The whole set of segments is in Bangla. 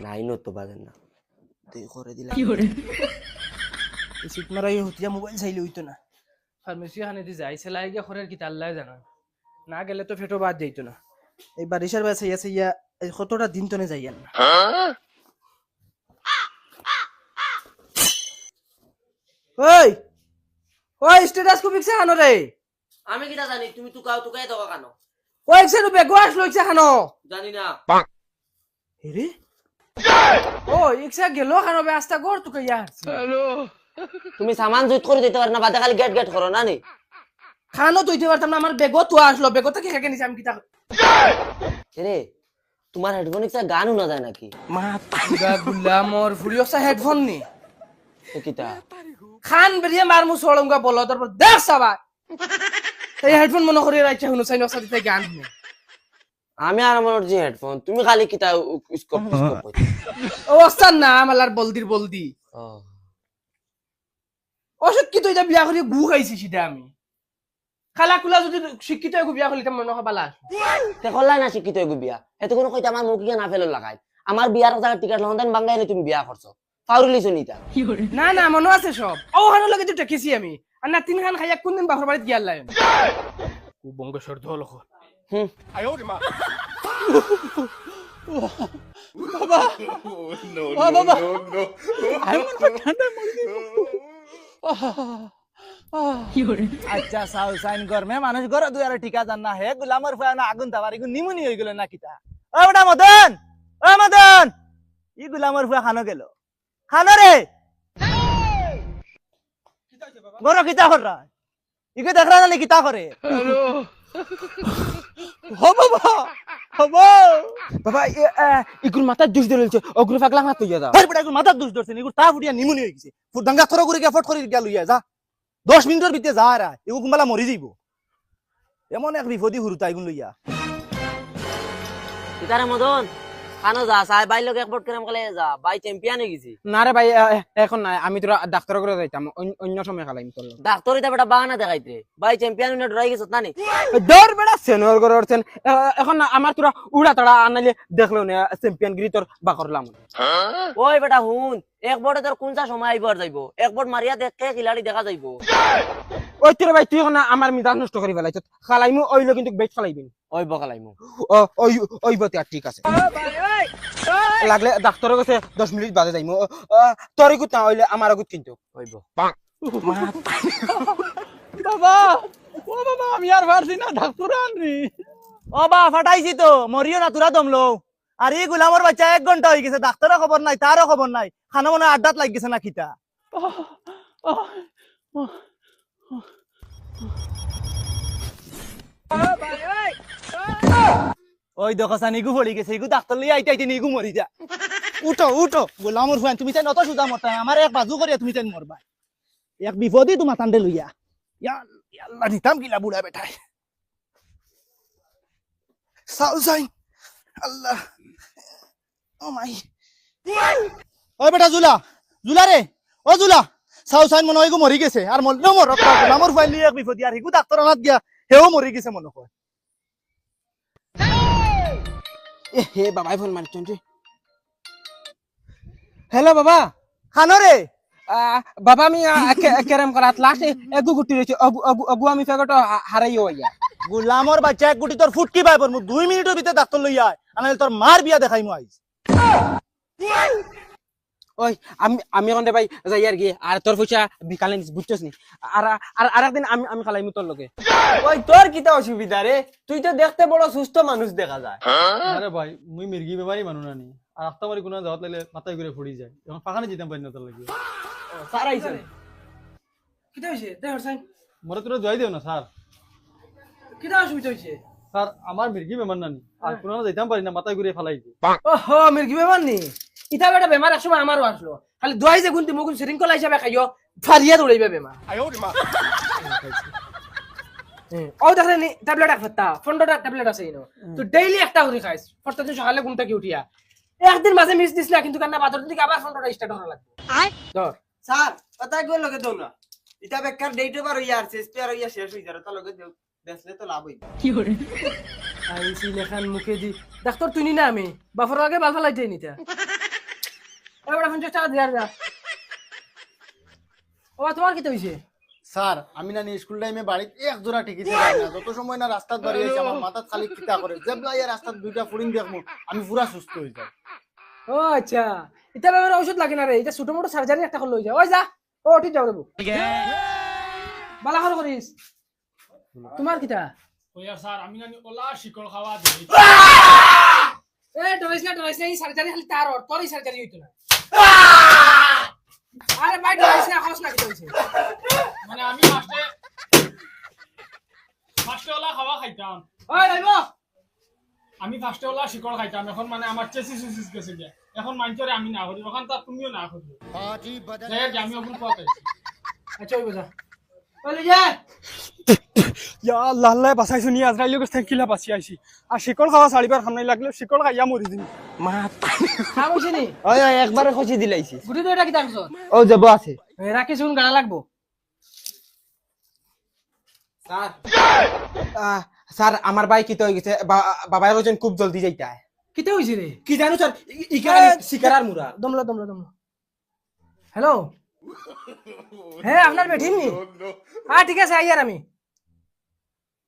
নাইনও তো বাজেন না তুই করে দিলা কি করে সিট মারাই হতিয়া মোবাইল চাইলে হইতো না ফার্মেসি খানে দি যাই সেলাই গিয়া খরের কি আল্লাহ জানা না গেলে তো ফেটো বাদ যাইতো না এই বারিশার বাসে আছে ইয়া কতটা দিন তো না যাইয়ান না ওই ওই স্ট্যাটাস কো পিকছে খানো রে আমি কিটা জানি তুমি তুকাই দাও কেন ওই একশো বেগো আসলো ইচ্ছা খানো জানি না রে ও ইচ্ছা গেল খানো ব্যস্তা কর তোকে ইয়ার তুমি সামান জুত করে দিতে পার না বাদে খালি গেট করো না নি খানো তুইতে পারতাম না আমার বেগো তো আসলো বেগো থেকে খেকে নিছি আমি কিতা রে তোমার হেডফোন একটা গান শোনা যায় নাকি মা পুরা গুলা মোর ফুরিয়সা হেডফোন নি তো কিটা খান বেরিয়ে মারমু সড়মগা বলো তারপর দেখ সবা এই হেডফোন মনে করে রাইছে হুনো সাইন অসাদি তাই গান শুনে আমি আর আমার যে হেডফোন তুমি খালি কিটা স্কোপ ও অস্তান না আমালার বলদির বলদি ও অশিক্ষিত এটা বিয়া করে গু খাইছি সেটা আমি খালা কুলা যদি শিক্ষিত হয়ে বিয়া করলে মনে হয় বালা তে কল্লাই না শিক্ষিত হইব বিয়া এত কোনো কইতা আমার মুখ গিয়া না ফেলো লাগাই আমার বিয়ার জায়গা টিকেট লন্ডন বাঙ্গাইলে তুমি বিয়া করছো ফাউরিলিছো নিতা কি করে না না মনে আছে সব ও হানো লাগে তো টেকেছি আমি আর না তিন খান খাইয়া কোন দিন বাপর বাড়িতে গিয়াল লাই ও বঙ্গেশ্বর ধল হুম কি করে আচ্ছা সাউ সাইন গরমে মানুষ গর দুই আর ঠিকা জান না হে গুলামর ফায় না আগুন তাবারি গু নিমুনি হই গেল না কিতা ও বেটা মদন ই গুলামর ফায় খানো গেল খানো রে গর কিতা কররা ইকে দেখরা না কিতা করে হো বাবা হবো বাবা ইগুর মাথা দুষ ধরেছে অগ্র ফাগলা হাত হইয়া দাও ভাই বেটা ইগুর মাথা দুষ ধরছে ইগুর তা ফুটিয়া নিমুনি হই গেছে ফুট দাঙ্গা থর করে ফট করে গেল ইয়া যা 10 মিনিটের ভিতরে যা রা ইগু কুম্বালা মরি যাইব এমন এক বিপদি হুরুতা ইগুন লইয়া কিতারে মদন খানো যা সাই বাই লোক একপট করে আমকালে যা বাই চ্যাম্পিয়ন হয়ে গেছি না রে ভাই এখন না আমি তোরা ডাক্তার করে যাইতাম অন্য সময় খালাইম তোর ডাক্তার এটা বেটা বাহানা দেখাইতে বাই চ্যাম্পিয়ন হয়ে ডরাই গেছত না নি দর বেড়া সেনিয়র করে উঠছেন এখন না আমার তোরা উড়া তাড়া আনাইলে দেখলো না চ্যাম্পিয়ন গিরি তোর বা করলাম ওই বেটা হুন এক বড়ে তোর কোনটা সময় আইবার যাইবো এক বড় মারিয়া দেখে খিলাড়ি দেখা যাইবো ওই তোর ভাই তুই এখন না আমার মিজাজ নষ্ট করে ফেলাইছ খালাইমু ওইলো কিন্তু বেট খালাইবিন ওই বকালাইমু ওই বতে আর ঠিক আছে লাগলে ডাক্তারের কাছে 10 মিনিট বাদে যাইমু তোর গুত না হইলে আমার গুত কিন্তু হইব বাবা ও বাবা আমি আর পারছি না ডাক্তার আনরি ও বা ফাটাইছি তো মরিও না তোরা দমলো আর এই গুলামর বাচ্চা 1 ঘন্টা হয়ে গেছে ডাক্তারের খবর নাই তারও খবর নাই খানা মনে আড্ডাত লাগ গেছে না খিতা ওই দেখছা নিগু পড়ি গেছে ইগু ডাক্তার লই আইতে আইতে নিগু মরি যা উঠো উঠো গোলামর ফুয়ান তুমি তাই নত সুদা মরতা আমার এক বাজু করিয়া তুমি তাই মরবা এক বিপদই তোমার তান্ডে লইয়া আল্লাহ নিতাম গিলা বুড়া বেটাই সাউ সাইন আল্লাহ ও মাই ওই বেটা জুলা জুলা রে ও জুলা সাউ সাইন মনে হয় ইগু মরি গেছে আর মরলো মর গোলামর ফুয়ান লই এক বিপদই আর ইগু ডাক্তার আনাত গিয়া হেও মরি গেছে মনে হয় হে বাবাই ফোন মারছেন রে হ্যালো বাবা খানো রে বাবা আমি কেরাম করাত লাস্ট একু গুটি রয়েছে অগু আমি ফেগটো হারাইও ইয়া গোলামর বাচ্চা এক গুটি তোর ফুটকি পাই পর 2 মিনিটের ভিতরে ডাক্তার লই আয় আনাইলে তোর মার বিয়া দেখাইমু আইস ওই আমি এখন ভাই যাই আর কি আর তোর পয়সা বিকালে বুঝছস নি আর আরেকদিন আমি খালাইমু তোর লগে ওই তোর কিটা অসুবিধা রে তুই তো দেখতে বড় সুস্থ মানুষ দেখা যায় আরে ভাই মুই মির্গি বেমারি মানু নানি আর আস্তা মারি কোনা যাওয়াত লাইলে মাথায় ঘুরে ফুড়ি যায় এখন পাখানে যেতাম পারি না তোর লাগে স্যার আইছে কিটা হইছে দেখ সাইন মরে তোরা জয় দেও না স্যার কিটা অসুবিধা হইছে স্যার আমার মির্গি বেমার নানি আর কোনা যাইতাম পারি না মাথায় ঘুরে ফালাইছে ওহো মির্গি বেমার নি ইটা বেটা বেমার একসময় আমারও আসলো খালি দোয়াই যে গুনতি মুগুন শৃঙ্খলা হিসাবে খাইও ফারিয়া দৌড়াইবে বেমার ও দেখলে নি ট্যাবলেট একটা 15টা ট্যাবলেট আছে ইনো তো ডেইলি একটা করে খাইস প্রত্যেকদিন সকালে ঘুম থেকে উঠিয়া একদিন মাঝে মিস দিস না কিন্তু কান্না বাদর দিকে আবার 15টা স্টার্ট হওয়া লাগবে ধর স্যার কথা কই লগে দাও না এটা বেকার ডেট ওভার হইয়া আছে স্পেয়ার হইয়া শেষ হই যাবে তো লগে দেখলে তো লাভ হইব কি করে আইসি লেখান মুখে দি ডাক্তার তুই নি না আমি বাফর আগে বাল ফালাই যাই নিতা ওই বড় 50 টাকা দিয়া যা ও তোমার কি হইছে স্যার আমি না স্কুল টাইমে বাড়িতে এক জোড়া টিকিট পাই না যত সময় না রাস্তাত বাড়ি আইছে আমার মাথা খালি কিতা করে যেবলা এই রাস্তাত দুইটা ফুরিং দেখমু আমি পুরা সুস্থ হই যাই ও আচ্ছা এটা ব্যাপারে ওষুধ লাগে না রে এটা ছোট মোটো সার্জারি একটা করলে হই যায় ওই যা ও ঠিক যাও দেবো বালা ভালো করিস তোমার কিটা ওয়া স্যার আমি জানি ওলা শিকড় খাওয়া দিই এ ডরাইস না এই সার্জারি খালি তার ওর তোরই সার্জারি হইতো না আরে ভাই ডরাইস না খোস না কি হইছে মানে আমি ফার্স্টে ওলা খাওয়া খাইতাম ওই রাইবো আমি ফার্স্টে ওলা শিকড় খাইতাম এখন মানে আমার চেসিস গেছে যে এখন মাইনচরে আমি না করি ওখান তা তুমিও না করি আমি এখন পথে আচ্ছা ওই বুঝা ওই যা ইয়া আল্লাহ আল্লাহ বাঁচাইছো নি আজরাইল গছ থাকিলা বাঁচি আইছি আর শিকল খাওয়া ছাড়িবার খাম নাই লাগলে শিকল খাইয়া মরি দিন খাম হইছে নি ওই ওই একবারে খসি দিলাইছি গুটি তো এটা কি তাকছ ও যাব আছে রাখি শুন গাড়া লাগবো স্যার আমার ভাই কি তো হয়ে গেছে বাবাই বলছেন খুব জলদি যাইতে হয় কিতে হইছে রে কি জানো স্যার ইকারে শিকারার মুরা দমলা হ্যালো হ্যাঁ আপনার বেঠিন নি হ্যাঁ ঠিক আছে আইয়ার আমি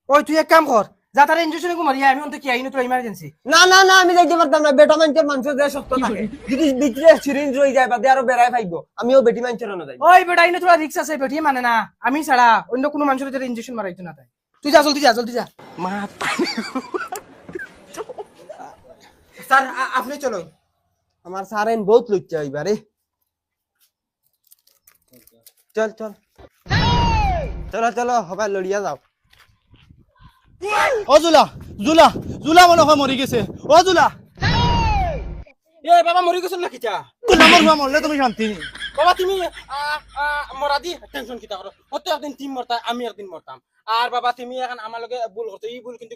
ওই তুই এক কাম কর যা তার ইনজেকশন কো মারিয়া আমি অন্ত কি আইনো তো ইমার্জেন্সি না না না আমি যাইতে পারতাম না বেটা মানুষের মানুষ যে শক্ত থাকে যদি ভিতরে সিরিঞ্জ রই যায় বাদে আরো বেড়ায় ফাইগো আমিও বেটি মানুষের না যাই ওই বেটা আইনো তোরা রিক্স আছে বেটি মানে না আমি ছাড়া অন্য কোনো মানুষের যাতে ইনজেকশন মারাইতো না তাই তুই যা জলদি যা স্যার আপনি চলো আমার সারেন বহুত লজ্জা হইবারে চল চল চলো চলো হবা লড়িয়া যাও ও জুলা জুলা জুলা মনে হয় মরি গেছে ও জুলা এ বাবা মরি গেছেন না কিটা গোলামর হুয়া মরলে তুমি শান্তি নি বাবা তুমি মরা দি টেনশন কিটা করো হতে একদিন টিম মরতা আমি একদিন মরতাম আর বাবা তুমি এখন আমার লগে ভুল করতে এই ভুল কিন্তু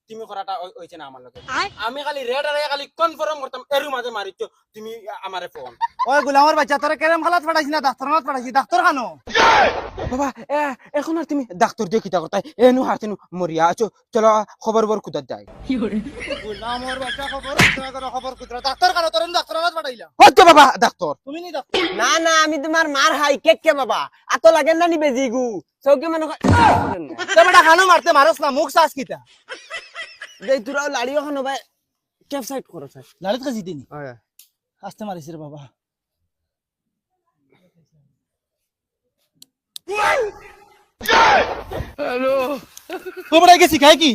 তুমি করাটা হইছে না আমার লগে আমি খালি রেড আর খালি কনফার্ম করতাম এর মাঝে মারিছো তুমি আমারে ফোন ওই গোলামর বাচ্চা তোরা কেরম খালাত ফাটাইছি না ডাক্তারখানাত ফাটাইছি ডাক্তার খানো বাবা এখন আর তুমি ডাক্তার দিয়ে কিটা করতে এনু হাতেনু মরিয়া আছো চলো খবর বর কুদাত যাই গোলামর বাচ্চা খবর কুতরা ডাক্তার খানো তোর ডাক্তারখানাত ফাটাইলা হচ্ছে বাবা ডাক্তার তুমি নি ডাক্তার না না আমি তোমার মার হাই কে বাবা আতো লাগেন না নি বেজিগু চৌকে মানে তে বেটা খানো মারতে মারস না মুখ সাস কিতা দেই তোরা লাড়ি ওখানে ভাই ক্যাপসাইট করো স্যার লালিত কাজি দিনি আস্তে মারিস রে বাবা হ্যালো ও বড় গেছি খাই কি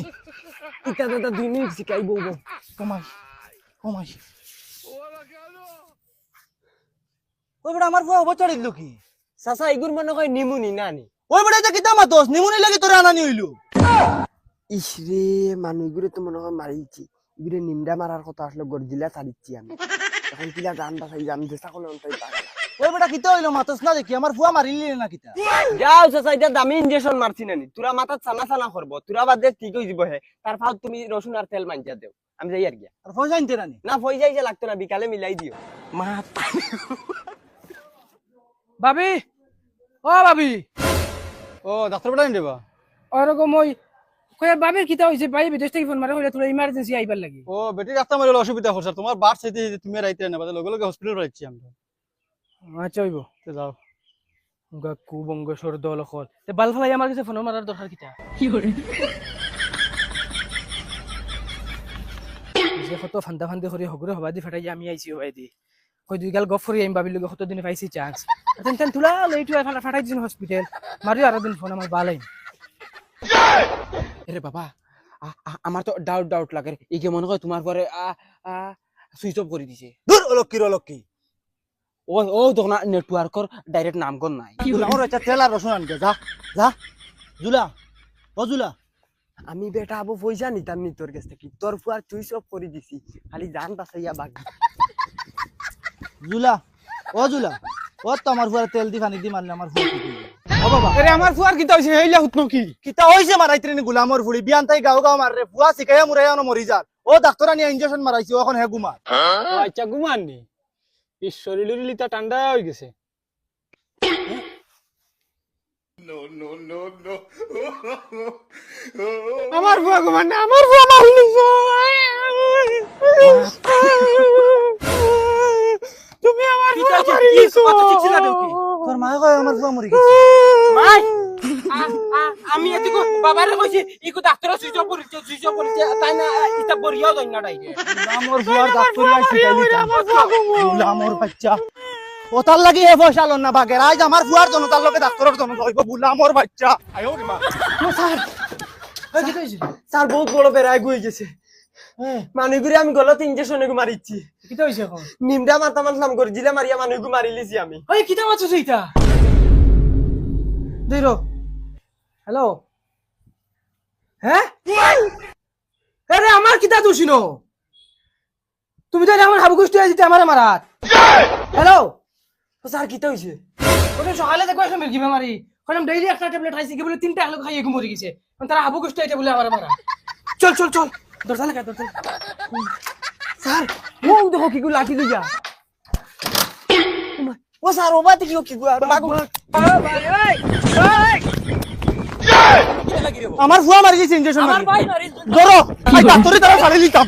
ইটা দাদা 2 মিনিট শিখাই বলবো কমাই কমাই ওই বড় আমার ফুয়া বছর দিল কি চাচা এগুর মনে হয় নিমুনি না নি ওই বড় এটা কিতা মাতস নিমুনি লাগি তোরে আনানি হইলো ইসরে মানুষগুলো তো মনে হয় মারিছি এগুলো নিমডা মারার কথা আসলে গর্জিলা ছাড়িচ্ছি আমি এখন কিলা গান বাসাই আমি চেষ্টা করলে অন্তই পারে ওই বড় কিতা হইলো মাতস না দেখি আমার ফুয়া মারিলি না কিতা যাও চাচা এটা দামি ইনজেকশন মারছি না নি তোরা মাথা ছানা ছানা করব তোরা বাদে ঠিক হয়ে যাব হে তার ফাও তুমি রসুন আর তেল মাঞ্জা দেও আমি যাই আর গিয়া আর পয়সা আনতে রানি না ফই যাইছে লাগতো না বিকালে মিলাই দিও ভাবি ও ভাবি ও ডাক্তার বেটা দেবা ওরকম ওই কই ভাবির কিতা হইছে ভাই বিদেশ থেকে ফোন মারে হইলে তোরা ইমার্জেন্সি আইবার লাগি ও বেটি রাস্তা মারিলে অসুবিধা হচ্ছে তোমার বাট চাইতে তুমি রাইতে না বাদে লগে লগে হসপিটাল পাইছি আমরা আচ্ছা হইব তে যাও গাকু বঙ্গ সর দল খল তে বাল ফলাই আমার কাছে ফোন মারার দরকার কিতা যে কত ফান্দা ফান্দি করে হগরে হবা দি ফাটাই আমি আইছি হবাই দি কই দুই গাল গফ করি আমি ভাবিল কত দিন পাইছি চান্স তেন তুলা লইটু ফাটাই দিন হসপিটাল মারি আর দিন ফোন আমার বালাই আরে বাবা আমার তো ডাউট লাগে এই যে মনে হয় তোমার পরে সুইচ অফ করে দিছে দূর অলক্কি ও তখন নেটওয়ার্কর ডাইরেক্ট নামগন নাই গোলামর বাচ্চা তেল আর রসুন আনকে যা যা জুলা ও জুলা আমি বেটা আবু পয়সা নিতাম নি তোর কাছ থেকে তোর ফুয়ার চুইস অফ করে দিছি খালি জান বাসাইয়া বাকি জুলা ও জুলা ও তো আমার ফুয়ার তেল দি পানি দি মারলে আমার ফুয়া কি করবে? ও বাবা আরে আমার ফুয়ার কিতা হইছে হেইলা হুতনো কি কিতা হইছে মারাইতে নি গোলামর ফুড়ি বিয়ান তাই গাও গাও মাররে ফুয়া শিখাইয়া মুরাইয়া ন মরি যার ও ডাক্তার আনি ইনজেকশন মারাইছে এখন হে গুমার ও আচ্ছা ঘুমাননি এই শরীরের লিতা ঠান্ডা হয়ে গেছে আমার ফুয়া ঘুমান না আমার ফুয়া মারলি তুমি আমার তোর মা কয় আমার ফুয়া মরি গেছে মাই আমি এদিকে বাবারে কইছি ইকো ডাক্তার সুইচ পড়িছে তাই না ইটা বরিয়াও দই না ডাইরে আমার ফুয়ার ডাক্তারি আইছি আমার বাচ্চা ও তার লাগি এ পয়সা লন না বাগের আজ আমার ফুয়ার জন্য তার লগে ডাক্তারের জন্য হইব বুলা আমার বাচ্চা স্যার বহুত বড় বেড়ায় গুই গেছে মানুষগুলি আমি গলত ইঞ্জেকশন মারিছি কিতা হইছে এখন নিমডা মারতা মারলাম গরজিলা মারিয়া মানুষগু মারি লিছি আমি ওই কিতা মারছস এইটা দেইরো হ্যালো হ্যাঁ আরে আমার কিতা দোষিনো তুমি তো আমার হাবু গোষ্ঠী আইতে আমারে মারাত হ্যালো স্যার কিতা হইছে ওটা সকালে দেখো এখন মির্গি বেমারি কইলাম ডেইলি একটা ট্যাবলেট খাইছি কি বলে তিনটা একলগ খাইয়ে মরে গেছে তারা হাবু গোষ্ঠী আইতে বলে আমারে মারা চল চল চল দরজা লাগা দরজা স্যার ও দেখো কি লাঠি লইয়া ও স্যার ও বাতে কি কি বাগু আমার ফুয়া মারি গেছে ইনজেকশন মারি ভাই মারি ধরো ডাক্তারি তারা ছাড়ি লিতাম